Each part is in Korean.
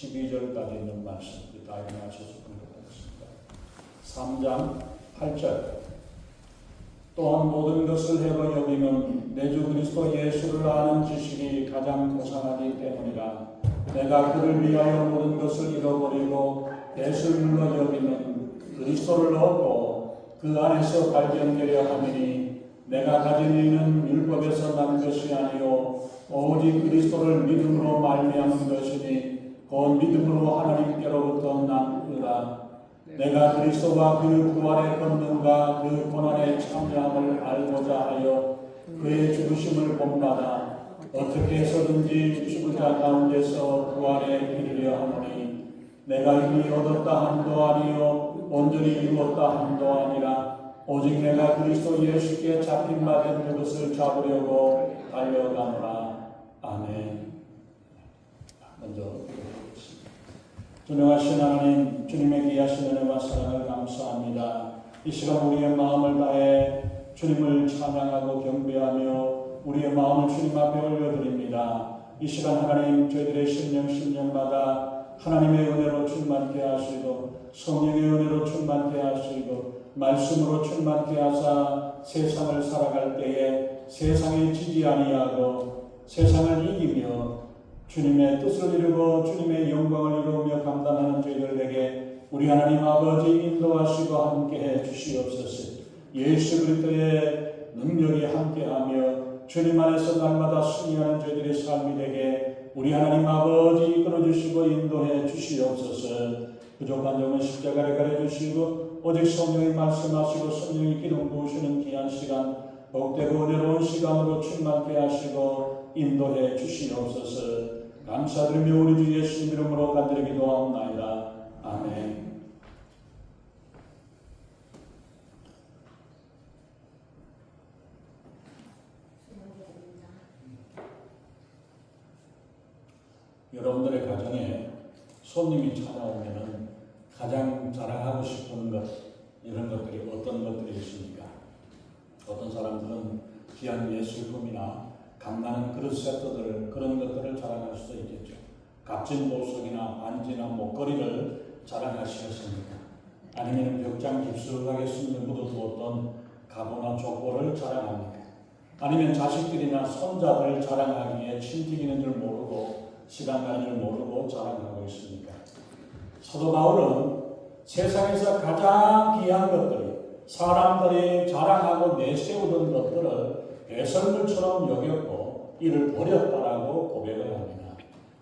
12절까지 있는 말씀, 다 읽어하셔서 공부하겠습니다. 3장 8절. 또한 모든 것을 해로 여기면 내 주 그리스도 예수를 아는 지식이 가장 고상하기 때문이라. 내가 그를 위하여 모든 것을 잃어버리고 예수를 눌러 여기면 그리스도를 얻고 그 안에서 발견되려 함이니 내가 가진 이는 율법에서 난 것이 아니요 오직 그리스도를 믿음으로 말미암은 것이니 곧 믿음으로 하나님께로부터 난 의라. 내가 그리스도와 그 부활의 권능과 그 고난의 참여함을 알고자 하여 그의 죽으심을 본받아 어떻게 해서든지 죽은 자 가운데서 부활에 이르려 하노니 내가 이미 얻었다 함도 아니요 온전히 이루었다 함도 아니라 오직 내가 그리스도 예수께 잡힌 바 된 그것을 잡으려고 달려가노라. 아멘. 먼저 존경하신 하나님, 주님의 귀하신 은혜와 사랑을 감사합니다. 이 시간 우리의 마음을 다해 주님을 찬양하고 경배하며 우리의 마음을 주님 앞에 올려드립니다. 이 시간 하나님, 저희들의 심령마다 하나님의 은혜로 충만케 하시고 성령의 은혜로 충만케 하시고 말씀으로 충만케 하사 세상을 살아갈 때에 세상에 지지 아니하고 세상을 이기며 주님의 뜻을 이루고 주님의 영광을 이루며 감당하는 저희들에게 우리 하나님 아버지 인도하시고 함께해 주시옵소서. 예수 그리스도의 능력이 함께하며 주님 안에서 날마다 승리하는 저희들의 삶이 되게 우리 하나님 아버지 이끌어 주시고 인도해 주시옵소서. 부족한 점은 십자가를 가려주시고 오직 성령이 말씀하시고 성령이 기름 부으시는 귀한 시간 복되고 은혜로운 시간으로 충만케 하시고 인도해 주시옵소서. 감사드리며 우리 주 예수님 이름으로 간절히 기도하옵나이다. 아멘. 여러분들의 가정에 손님이 찾아오면 가장 자랑하고 싶은 것, 이런 것들이 어떤 것들이 있습니까? 어떤 사람들은 귀한 예술품이나 감나는 그릇 세트들, 그런 것들을 자랑할 수도 있겠죠. 값진 보석이나 반지나 목걸이를 자랑하시겠습니까? 아니면 벽장 깊숙하게 숨겨 묻어두었던 가보나 족보를 자랑합니까? 아니면 자식들이나 손자들 자랑하기에 침 튀기는 줄 모르고 시간 가는 줄 모르고 자랑하고 있습니까? 사도 바울은 세상에서 가장 귀한 것들이 사람들이 자랑하고 내세우던 것들을 배설물처럼 여겼고 이를 버렸다라고 고백을 합니다.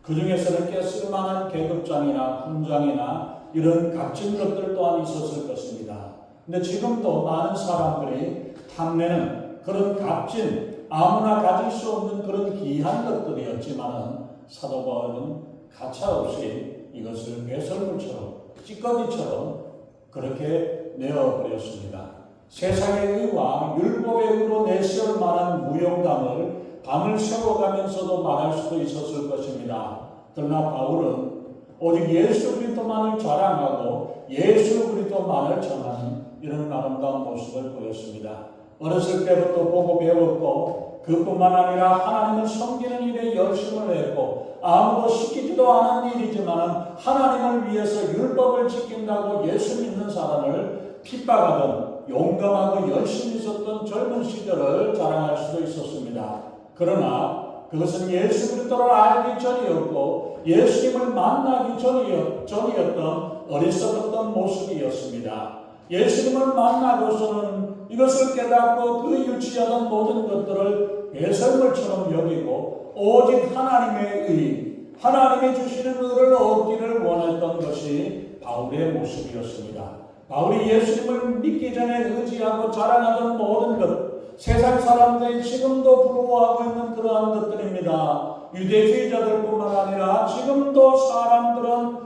그 중에서는 꽤 쓸만한 계급장이나 훈장이나 이런 값진 것들 또한 있었을 것입니다. 근데 지금도 많은 사람들이 탐내는 그런 값진 아무나 가질 수 없는 그런 귀한 것들이었지만 사도 바울은 가차없이 이것을 배설물처럼 찌꺼기처럼 그렇게 내어버렸습니다. 세상의 의와 율법의 의로 내세울 만한 무용담을 밤을 새워가면서도 말할 수도 있었을 것입니다. 그러나 바울은 오직 예수 그리스도만을 자랑하고 예수 그리스도만을 전하는 이런 아름다운 모습을 보였습니다. 어렸을 때부터 보고 배웠고 그뿐만 아니라 하나님을 섬기는 일에 열심을 했고 아무도 시키지도 않은 일이지만 하나님을 위해서 율법을 지킨다고 예수 믿는 사람을 핍박하던 용감하고 열심히 있었던 젊은 시절을 자랑할 수도 있었습니다. 그러나 그것은 예수 그리스도를 알기 전이었고 예수님을 만나기 전이었던 어리석었던 모습이었습니다. 예수님을 만나고서는 이것을 깨닫고 그 유치하던 모든 것들을 배설물처럼 여기고 오직 하나님의 의, 하나님이 주시는 의를 얻기를 원했던 것이 바울의 모습이었습니다. 바울이 예수님을 믿기 전에 의지하고 자랑하던 모든 것, 세상 사람들이 지금도 부러워하고 있는 그러한 것들입니다. 유대주의자들뿐만 아니라 지금도 사람들은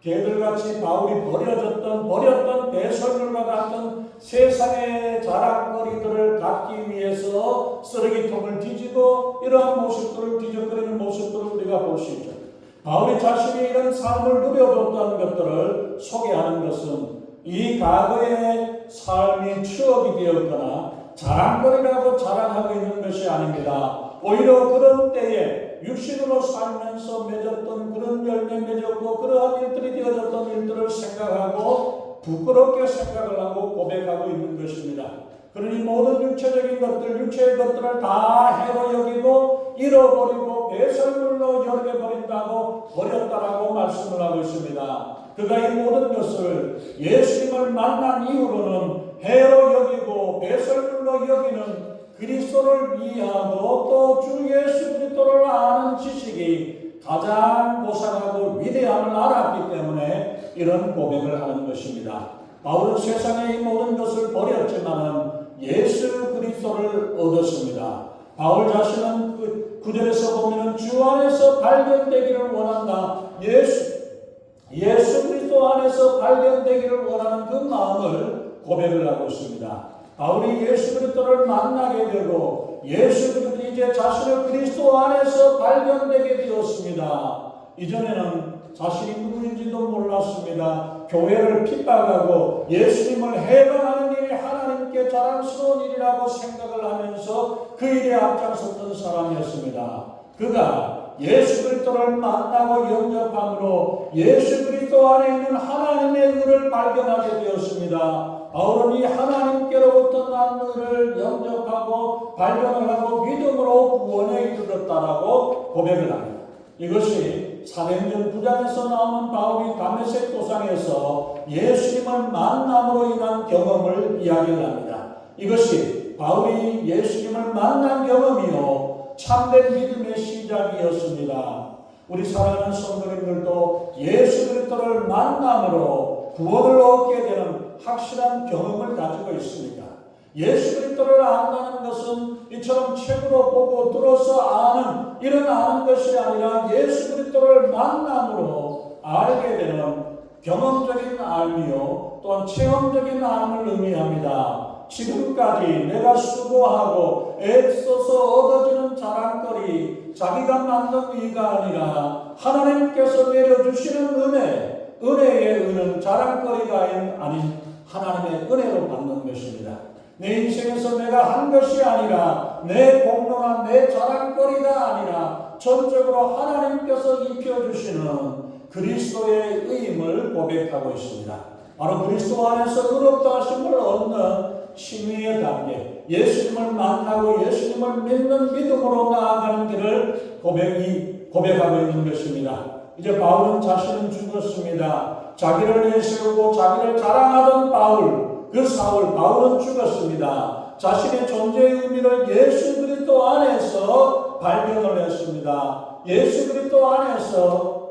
개들같이 바울이 버렸던 배설물과 같은 세상의 자랑거리들을 갖기 위해서 쓰레기통을 뒤지고 이러한 모습들을 뒤적거리는 모습들을 우리가 볼 수 있죠. 바울이 자신이 이런 삶을 누려봤다는 것들을 소개하는 것은 이 과거의 삶이 추억이 되었거나 자랑거리라고 자랑하고 있는 것이 아닙니다. 오히려 그런 때에 육신으로 살면서 맺었던 그런 열매 되었고 그러한 일들이 되어졌던 일들을 생각하고 부끄럽게 생각을 하고 고백하고 있는 것입니다. 그러니 모든 육체적인 것들, 육체의 것들을 다 해로 여기고 잃어버리고 배설물로 여겨버린다고 버렸다라고 말씀을 하고 있습니다. 그가 이 모든 것을 예수님을 만난 이후로는 해로 여기고 배설물로 여기는 그리스도를 이해하고 또 주 예수 그리스도를 아는 지식이 가장 고상하고 위대함을 알았기 때문에 이런 고백을 하는 것입니다. 바울은 세상의 이 모든 것을 버렸지만 예수 그리스도를 얻었습니다. 바울 자신은 그 9절에서 보면 주 안에서 발견되기를 원한다. 예수 그리스도 안에서 발견되기를 원하는 그 마음을 고백을 하고 있습니다. 바울이 예수 그리스도를 만나게 되고 예수 그리스도 이제 자신을 그리스도 안에서 발견되게 되었습니다. 이전에는 자신이 누구인지도 몰랐습니다. 교회를 핍박하고 예수님을 해방하는 일이 하나님께 자랑스러운 일이라고 생각을 하면서 그 일에 앞장섰던 사람이었습니다. 그가 예수 그리스도를 만나고 영접함으로 예수 그리스도 안에 있는 하나님의 의를 발견하게 되었습니다. 바울은 이 하나님께로부터 난 의를 영접하고 발견을 하고 믿음으로 구원에 이르렀다라고 고백을 합니다. 이것이 사도행전 9장에서 나오는 바울이 다메섹 도상에서 예수님을 만남으로 인한 경험을 이야기를 합니다. 이것이 바울이 예수님을 만난 경험이요 참된 믿음의 시작이었습니다. 우리 사랑하는 성도님들도 예수 그리스도를 만남으로 구원을 얻게 되는 확실한 경험을 가지고 있습니다. 예수 그리스도를 안다는 것은 이처럼 책으로 보고 들어서 아는 이런 아는 것이 아니라 예수 그리스도를 만남으로 알게 되는 경험적인 알미요 또한 체험적인 알을 의미합니다. 지금까지 내가 수고하고 애써서 얻어지는 자랑거리 자기가 만든 의가 아니라 하나님께서 내려주시는 은혜의 은은 자랑거리가 아닌 하나님의 은혜로 받는 것입니다. 내 인생에서 내가 한 것이 아니라 내 공로나 내 자랑거리가 아니라 전적으로 하나님께서 입혀주시는 그리스도의 의임을 고백하고 있습니다. 바로 그리스도 안에서 의롭다 하심을 얻는 칭의의 단계, 예수님을 만나고 예수님을 믿는 믿음으로 나아가는 길을 고백하고 있는 것입니다. 이제 바울은 자신은 죽었습니다. 자기를 내세우고 자기를 자랑하던 바울은 죽었습니다. 자신의 존재의 의미를 예수 그리스도 안에서 발견을 했습니다. 예수 그리스도 안에서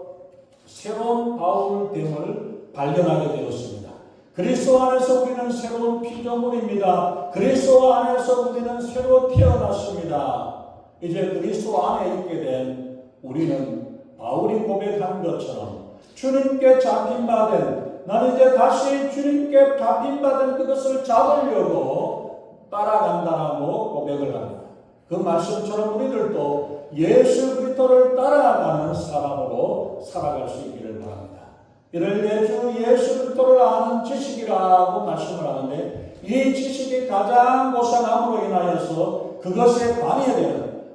새로운 바울됨을 발견하게 되었습니다. 그리스도 안에서 우리는 새로운 피조물입니다. 그리스도 안에서 우리는 새로 태어났습니다. 이제 그리스도 안에 있게 된 우리는 바울이 고백한 것처럼 주님께 잡힌바된 나는 이제 다시 주님께 잡힌바된 그것을 잡으려고 따라간다라고 고백을 합니다. 그 말씀처럼 우리들도 예수 그리스도를 따라가는 사람으로 살아갈 수 있기를 바랍니다. 이를 내주 예수 그리스도를 아는 지식이라고 말씀을 하는데 이 지식이 가장 고상함으로 인하여서 그것에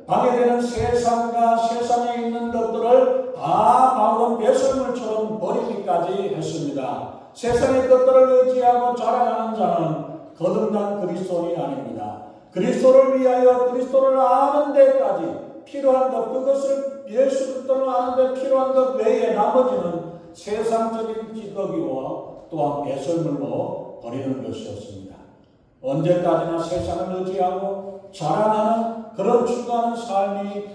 방해되는 세상과 세상에 있는 것들을 다 바울은 배설물처럼 버리기까지 했습니다. 세상의 것들을 의지하고 자랑하는 자는 거듭난 그리스도인이 아닙니다. 그리스도를 위하여 그리스도를 아는 데까지 필요한 것, 그것을 예수 그리스도를 아는 데 필요한 것 외에 나머지는 세상적인 찌꺼기와 또한 배설물로 버리는 것이었습니다. 언제까지나 세상을 의지하고 자랑하는 그런 추구하는 삶이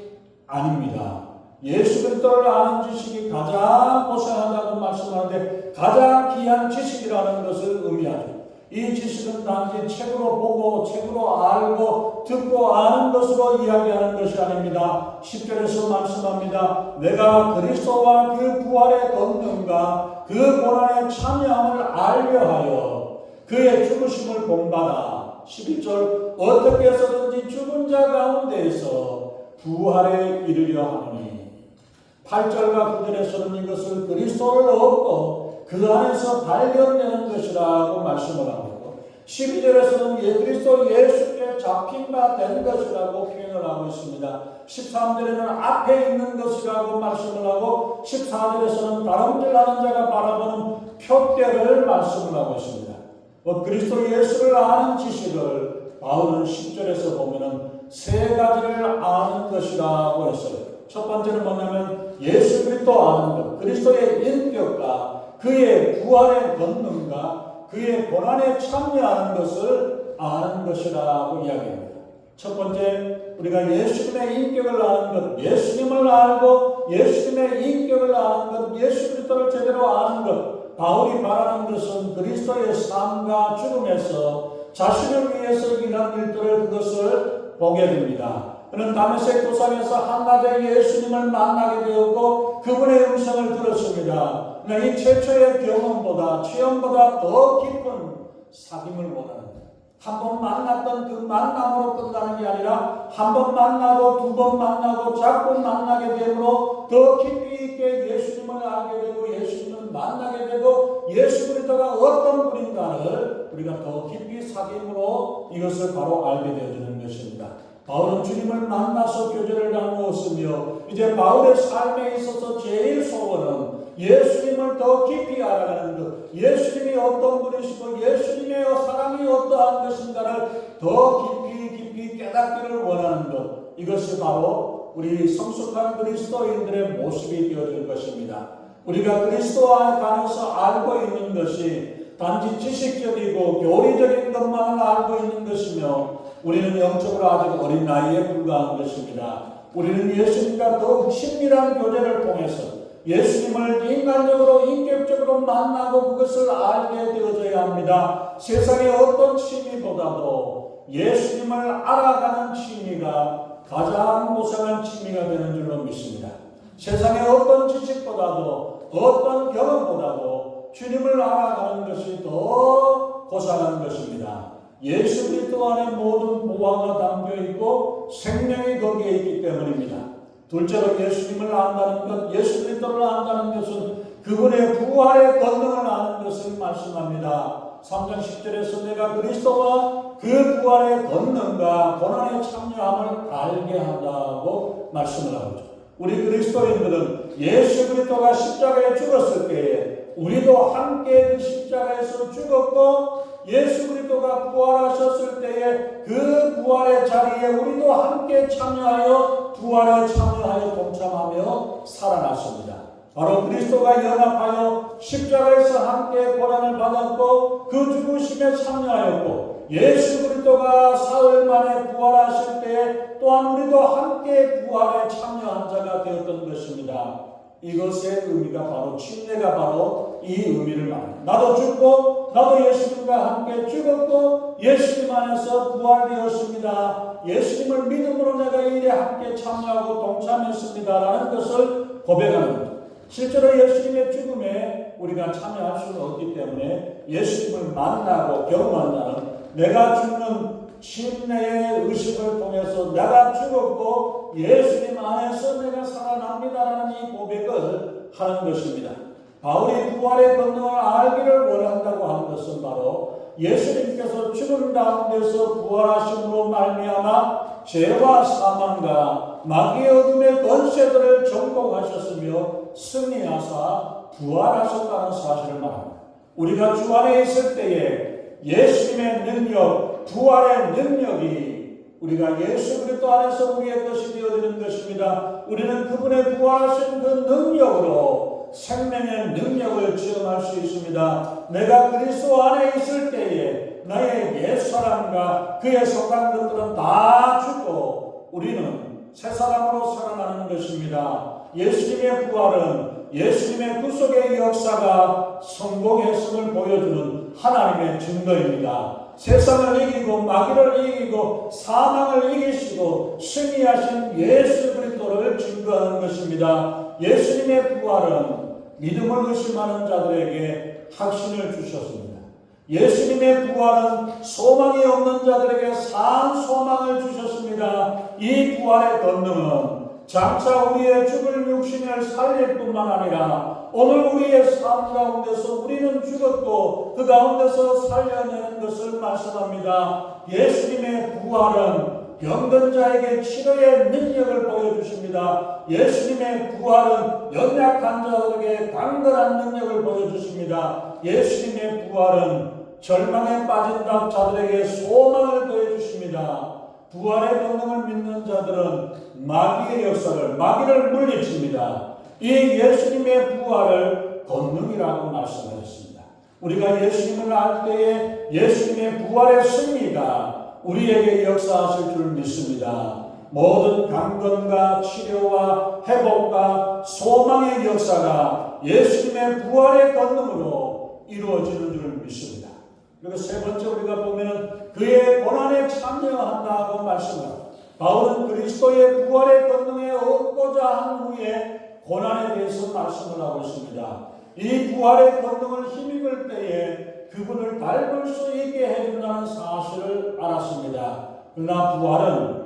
아닙니다. 예수 그리스도를 아는 지식이 가장 고상하다고 말씀하는데 가장 귀한 지식이라는 것을 의미하죠. 이 지식은 단지 책으로 보고 책으로 알고 듣고 아는 것으로 이야기하는 것이 아닙니다. 10절에서 말씀합니다. 내가 그리스도와 그 부활의 권능과 그 고난의 참여함을 알려 하여 그의 죽으심을 본받아 11절 어떻게 해서든지 죽은 자 가운데에서 부활에 이르려 하노니 8절과 9절에서는 이것을 그리스도를 얻고 그 안에서 발견되는 것이라고 말씀을 하고 12절에서는 그리스도 예수께 잡힌 바 된 것이라고 표현을 하고 있습니다. 13절에는 앞에 있는 것이라고 말씀을 하고 14절에서는 다름질하는 자가 바라보는 표대를 말씀을 하고 있습니다. 그리스도 예수를 아는 지식을 바울은 10절에서 보면은 세 가지를 아는 것이라고 했어요. 첫 번째는 뭐냐면 예수 그리스도 아는 것, 그리스도의 인격과 그의 부활의 권능과 그의 고난에 참여하는 것을 아는 것이라고 이야기합니다. 첫 번째, 우리가 예수님의 인격을 아는 것, 예수님을 알고 예수님의 인격을 아는 것, 예수 그리스도를 제대로 아는 것. 바울이 말하는 것은 그리스도의 삶과 죽음에서 자신을 위해서 일한 일들을 그것을 보게 됩니다. 그는 다메섹 도상에서 한낮에 예수님을 만나게 되었고 그분의 음성을 들었습니다. 이 최초의 경험보다 체험보다 더 깊은 사귐을 원하는 거예요. 한 번 만났던 그 만남으로 끝나는 게 아니라 한 번 만나고 두 번 만나고 자꾸 만나게 되므로 더 깊이 있게 예수님을 알게 되고 예수님을 만나게 되고 예수 그리스도가 어떤 분인가를 우리가 더 깊이 사귐으로 이것을 바로 알게 되어지는 것입니다. 바울은 주님을 만나서 교제를 나누었으며 이제 바울의 삶에 있어서 제일 소원은 예수님을 더 깊이 알아가는 것, 예수님이 어떤 분이시고 예수님의 사랑이 어떠한 것인가를 더 깊이 깨닫기를 원하는 것, 이것이 바로 우리 성숙한 그리스도인들의 모습이 되어질 것입니다. 우리가 그리스도 안에서 알고 있는 것이 단지 지식적이고 교리적인 것만을 알고 있는 것이며 우리는 영적으로 아직 어린 나이에 불과한 것입니다. 우리는 예수님과 더욱 친밀한 교제를 통해서 예수님을 인간적으로 인격적으로 만나고 그것을 알게 되어져야 합니다. 세상의 어떤 취미보다도 예수님을 알아가는 취미가 가장 고상한 취미가 되는 줄로 믿습니다. 세상의 어떤 지식보다도 어떤 경험보다도 주님을 알아가는 것이 더 고상한 것입니다. 예수 그리스도 안에 모든 보화가 담겨 있고 생명이 거기에 있기 때문입니다. 둘째로 예수님을 안다는 것, 예수 그리스도를 안다는 것은 그분의 부활의 권능을 아는 것을 말씀합니다. 3장 10절에서 내가 그리스도와 그 부활의 권능과 고난에 참여함을 알게 한다고 말씀을 하고 있죠. 우리 그리스도인들은 예수 그리스도가 십자가에 죽었을 때에 우리도 함께 그 십자가에서 죽었고 예수 그리스도가 부활하셨을 때에 그 부활의 자리에 우리도 함께 참여하여 부활에 참여하여 동참하며 살아났습니다. 바로 그리스도가 연합하여 십자가에서 함께 고난을 받았고 그 죽으심에 참여하였고 예수 그리스도가 사흘 만에 부활하실 때에 또한 우리도 함께 부활에 참여한 자가 되었던 것입니다. 이것의 의미가 바로 침례가 바로 이 의미를 말합니다. 나도 죽고 나도 예수님과 함께 죽었고 예수님 안에서 부활되었습니다. 예수님을 믿음으로 내가 이 일에 함께 참여하고 동참했습니다 라는 것을 고백하는 거죠. 실제로 예수님의 죽음에 우리가 참여할 수는 없기 때문에 예수님을 만나고 경험한다는 내가 죽는 침례의 의식을 통해서 내가 죽었고 예수님 안에서 내가 살아납니다라는 이 고백을 하는 것입니다. 바울이 부활의 권능을 알기를 원한다고 하는 것은 바로 예수님께서 죽음 가운데서 부활하심으로 말미암아 죄와 사망과 마귀의 어둠의 권세들을 정복하셨으며 승리하사 부활하셨다는 사실을 말합니다. 우리가 주 안에 있을 때에 예수님의 능력, 부활의 능력이 우리가 예수 그리스도 안에서 우리의 것이 되어지는 것입니다. 우리는 그분의 부활하신 그 능력으로 생명의 능력을 체험할 수 있습니다. 내가 그리스도 안에 있을 때에 나의 옛사람과 그에 속한 것들은 다 죽고 우리는 새 사람으로 살아나는 것입니다. 예수님의 부활은 예수님의 구속의 역사가 성공했음을 보여주는 하나님의 증거입니다. 세상을 이기고 마귀를 이기고 사망을 이기시고 승리하신 예수 그리스도를 증거하는 것입니다. 예수님의 부활은 믿음을 의심하는 자들에게 확신을 주셨습니다. 예수님의 부활은 소망이 없는 자들에게 산 소망을 주셨습니다. 이 부활의 권능은 장차 우리의 죽을 육신을 살릴 뿐만 아니라 오늘 우리의 삶 가운데서 우리는 죽었고 그 가운데서 살려내는 것을 말씀합니다. 예수님의 부활은 병든 자에게 치료의 능력을 보여주십니다. 예수님의 부활은 연약한 자들에게 강건한 능력을 보여주십니다. 예수님의 부활은 절망에 빠진 자들에게 소망을 더해주십니다. 부활의 권능을 믿는 자들은 마귀의 역사를, 마귀를 물리칩니다. 이 예수님의 부활을 권능이라고 말씀하셨습니다. 우리가 예수님을 알 때에 예수님의 부활의 승리가 우리에게 역사하실 줄 믿습니다. 모든 강건과 치료와 회복과 소망의 역사가 예수님의 부활의 권능으로 이루어지는 줄 믿습니다. 그리고 세 번째 우리가 보면은 그의 고난에 참여한다고 말씀합니다. 바울은 그리스도의 부활의 권능에 얻고자 한 후에 고난에 대해서 말씀을 하고 있습니다. 이 부활의 권능을 힘입을 때에 그분을 밟을 수 있게 해준다는 사실을 알았습니다. 그러나 부활은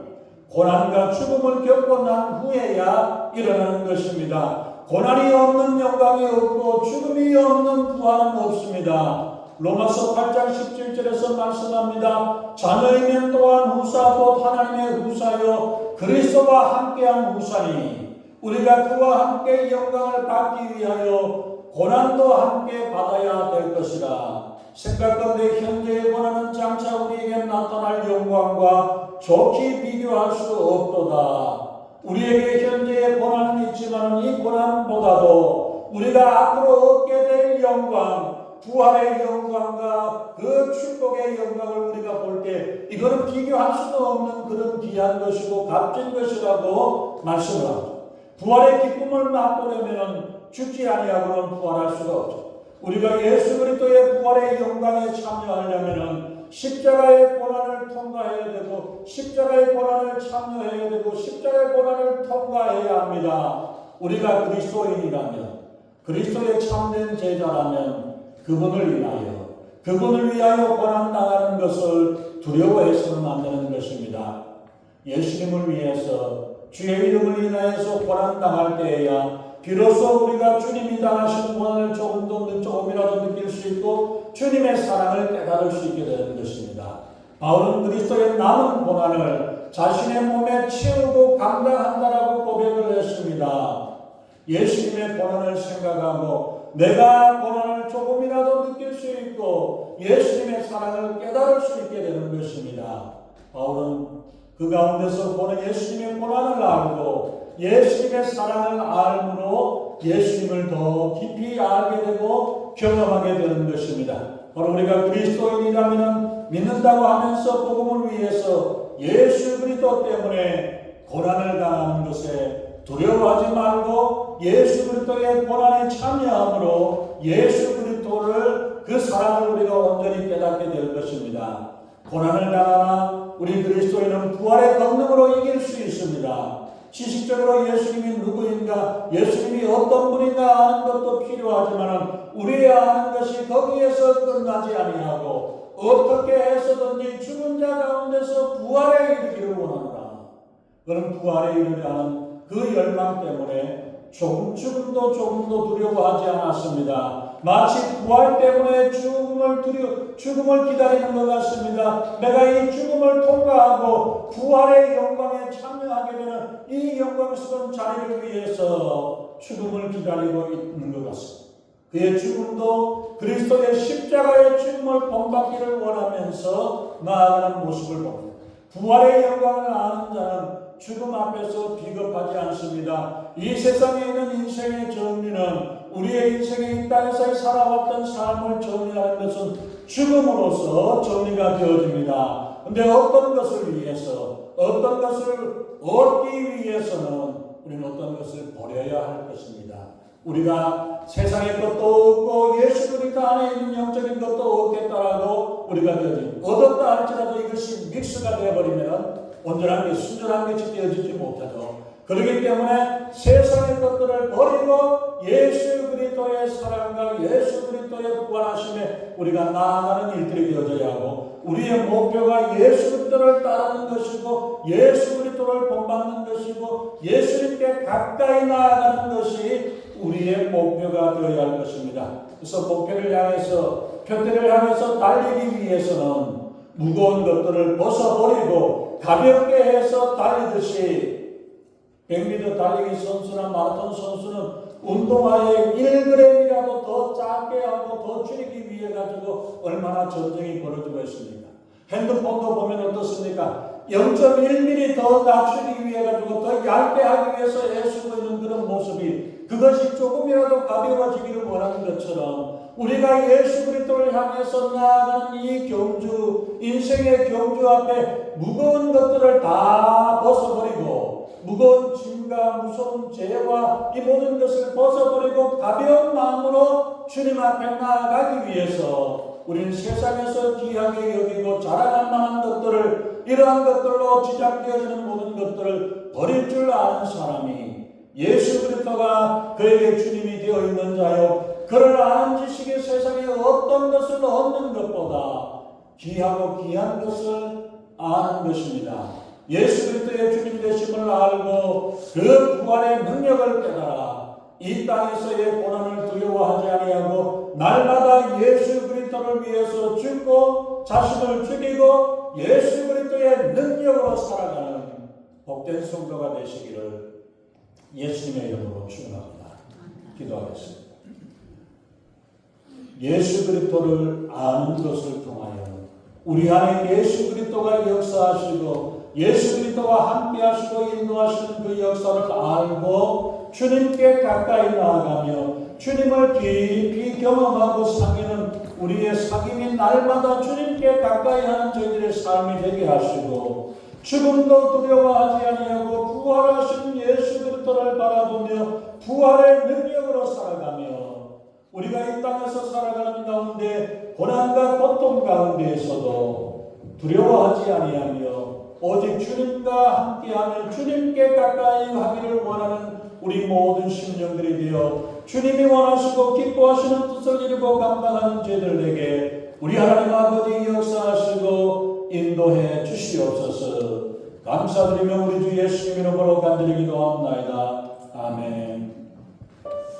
고난과 죽음을 겪고 난 후에야 일어나는 것입니다. 고난이 없는 영광이 없고 죽음이 없는 부활은 없습니다. 로마서 8장 17절에서 말씀합니다. 자녀이면 또한 후사 곧 하나님의 후사요 그리스도와 함께한 후사니 우리가 그와 함께 영광을 받기 위하여 고난도 함께 받아야 될 것이라. 생각건대 현재의 고난은 장차 우리에게 나타날 영광과 좋게 비교할 수 없도다. 우리에게 현재의 고난은 있지만 이 고난보다도 우리가 앞으로 얻게 될 영광, 부활의 영광과 그 축복의 영광을 우리가 볼 때 이거는 비교할 수도 없는 그런 귀한 것이고 값진 것이라고 말씀을 합니다. 부활의 기쁨을 맛보려면 죽지 아니하고는 부활할 수가 없죠. 우리가 예수 그리스도의 부활의 영광에 참여하려면 십자가의 고난을 통과해야 되고 십자가의 고난을 참여해야 되고 십자가의 고난을 통과해야 합니다. 우리가 그리스도인이라면 그리스도의 참된 제자라면 그분을 위하여 고난당하는 것을 두려워해서는 안 되는 것입니다. 예수님을 위해서 주의 이름을 인하여서 고난당할 때에야 비로소 우리가 주님이 당하신 고난을 조금이라도 느낄 수 있고 주님의 사랑을 깨달을 수 있게 되는 것입니다. 바울은 그리스도의 남은 고난을 자신의 몸에 채우고 감당한다라고 고백을 했습니다. 예수님의 고난을 생각하고 내가 고난을 조금이라도 느낄 수 있고 예수님의 사랑을 깨달을 수 있게 되는 것입니다. 바울은 그 가운데서 예수님의 고난을 알고 예수님의 사랑을 알므로 예수님을 더 깊이 알게 되고 경험하게 되는 것입니다. 바로 우리가 그리스도인이라면 믿는다고 하면서 복음을 위해서 예수 그리스도 때문에 고난을 당하는 것에 두려워하지 말고 예수 그리스도의 고난에 참여함으로 예수 그리스도를 그 사랑을 우리가 온전히 깨닫게 될 것입니다. 고난을 당하나 우리 그리스도인은 부활의 권능으로 이길 수 있습니다. 지식적으로 예수님이 누구인가, 예수님이 어떤 분인가 아는 것도 필요하지만 우리의 아는 것이 거기에서 끝나지 아니하고 어떻게 해서든지 죽은 자 가운데서 부활에 이르기를 원하노라. 그런 부활에 이르려 하는 그 열망 때문에 조금도 두려워하지 않았습니다. 마치 부활 때문에 죽음을 기다리는 것 같습니다. 내가 이 죽음을 통과하고 부활의 영광에 참여하게 되는 이 영광스러운 자리를 위해서 죽음을 기다리고 있는 것 같습니다. 그의 죽음도 그리스도의 십자가의 죽음을 본받기를 원하면서 나아가는 모습을 봅니다. 부활의 영광을 아는 자는 죽음 앞에서 비겁하지 않습니다. 이 세상에 있는 인생의 정리는 우리의 인생에 이 땅에서 살아왔던 삶을 정리하는 것은 죽음으로써 정리가 되어집니다. 그런데 어떤 것을 위해서, 어떤 것을 얻기 위해서는 우리는 어떤 것을 버려야 할 것입니다. 우리가 세상의 것도 얻고 예수 그리스도 안에 있는 영적인 것도 얻겠다라고 우리가 얻었다 할지라도 이것이 믹스가 되어버리면 온전한 게 순전한 것이 되어지지 못하죠. 그렇기 때문에 세상의 것들을 버리고 예수 그리스도의 사랑과 예수 그리스도의 부활하심에 우리가 나아가는 일들이 되어져야 하고 우리의 목표가 예수 그리스도를 따르는 것이고 예수 그리스도를 본받는 것이고 예수님께 가까이 나아가는 것이 우리의 목표가 되어야 할 것입니다. 그래서 목표를 향해서 표대를 향해서 달리기 위해서는 무거운 것들을 벗어버리고 가볍게 해서 달리듯이 100m 달리기 선수나 마라톤 선수는 운동화에 1g이라도 더 작게 하고 더 줄이기 위해 가지고 얼마나 전쟁이 벌어지고 있습니까? 핸드폰도 보면 어떻습니까? 0.1mm 더 낮추기 위해 가지고 더 얇게 하기 위해서 애쓰고 있는 그런 모습이 그것이 조금이라도 가벼워지기를 원하는 것처럼 우리가 예수 그리스도를 향해서 나아가는 이 경주, 인생의 경주 앞에 무거운 것들을 다 벗어버리고 무거운 짐과 무서운 죄와 이 모든 것을 벗어버리고 가벼운 마음으로 주님 앞에 나아가기 위해서 우리는 세상에서 귀하게 여기고 자랑할 만한 것들을 이러한 것들로 지장되어지는 모든 것들을 버릴 줄 아는 사람이 예수 그리스도가 그에게 주님이 되어 있는 자요 그를 아는 지식이 세상에 어떤 것을 얻는 것보다 귀하고 귀한 것을 아는 것입니다. 예수 그리스도의 주님 되심을 알고 그 부활의 능력을 깨달아 이 땅에서의 고난을 두려워하지 아니하고 날마다 예수 그리스도를 위해서 죽고 자신을 죽이고 예수 그리스도의 능력으로 살아가는 복된 성도가 되시기를 예수님의 이름으로 축원합니다. 기도하겠습니다. 예수 그리스도를 아는 것을 통하여 우리 안에 예수 그리스도가 역사하시고 예수 그리스도와 함께 하시고 인도하시는 그 역사를 알고 주님께 가까이 나아가며 주님을 깊이 경험하고 사귀는 우리의 사귐이 날마다 주님께 가까이 하는 저희들의 삶이 되게 하시고 죽음도 두려워하지 아니하고 부활하신 예수 그리스도를 바라보며 부활의 능력으로 살아가며 우리가 이 땅에서 살아가는 가운데 고난과 고통 가운데에서도 두려워하지 아니하며 오직 주님과 함께하며 주님께 가까이 하기를 원하는 우리 모든 심령들이 되어 주님이 원하시고 기뻐하시는 뜻을 이루고 감당하는 저희들에게 우리 하나님 아버지 역사하시고 인도해 주시옵소서. 감사드리며 우리 주 예수님 이름으로 간절히 기도합나이다. 아멘.